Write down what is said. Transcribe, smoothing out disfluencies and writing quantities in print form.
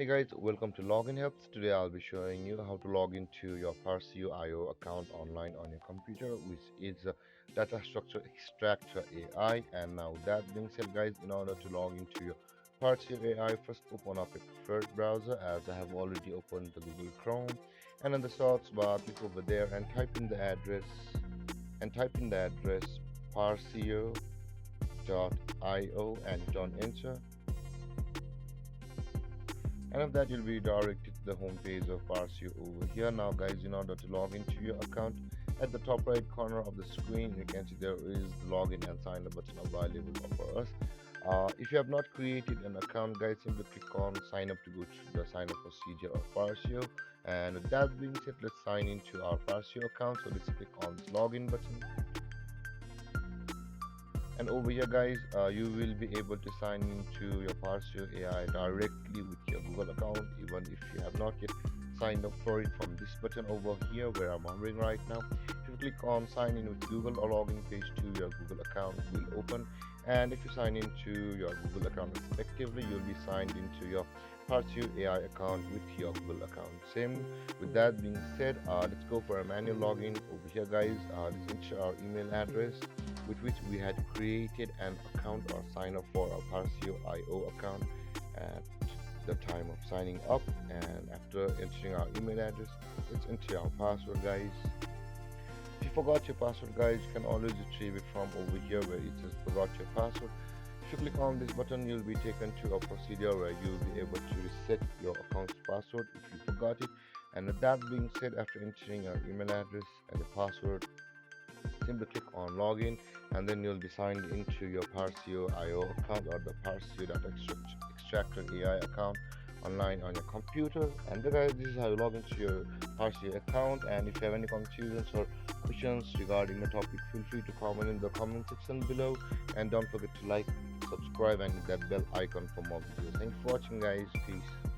Hey guys, welcome to Login Helps. Today I'll be showing you how to log into your Parsio IO account online on your computer, which is Data Structure Extractor AI. And now that being said, guys, in order to log into your Parsio AI, first open up your preferred browser, as I have already opened the Google Chrome, and in the search bar, click over there and type in the address parsio.io and hit on enter. And of that, you'll be directed to the home page of Parsio over here. Now guys, in order to log into your account, at the top right corner of the screen you can see there is the login and sign up button available for us. If you have not created an account, guys, simply click on sign up to go through the sign up procedure of Parsio. And with that being said, let's sign into our Parsio account. So let's click on this login button, and over here, guys, you will be able to sign into your Parsio AI directly with your Google account, even if you have not yet signed up for it. From this button over here where I'm hovering right now, if you click on sign in with Google, a login page to your Google account will open. And if you sign into your Google account respectively, you'll be signed into your Parsio AI account with your Google account. Same. With that being said, let's go for a manual login over here, guys. Let's enter our email address with which we had created an account or sign up for our Parsio IO account at the time of signing up. And after entering our email address, let's enter our password, guys. If you forgot your password, guys, you can always retrieve it from over here where it says forgot your password. If you click on this button, you'll be taken to a procedure where you'll be able to reset your account's password if you forgot it. And with that being said, after entering your email address and the password, simply click on login, and then you'll be signed into your Parsio IO account or the Parsio Data Extractor AI account online on your computer. And then, guys, this is how you log into your Parsio account. And if you have any confusions or questions regarding the topic, feel free to comment in the comment section below, and don't forget to like, subscribe, and hit that bell icon for more videos. Thanks for watching, guys. Peace.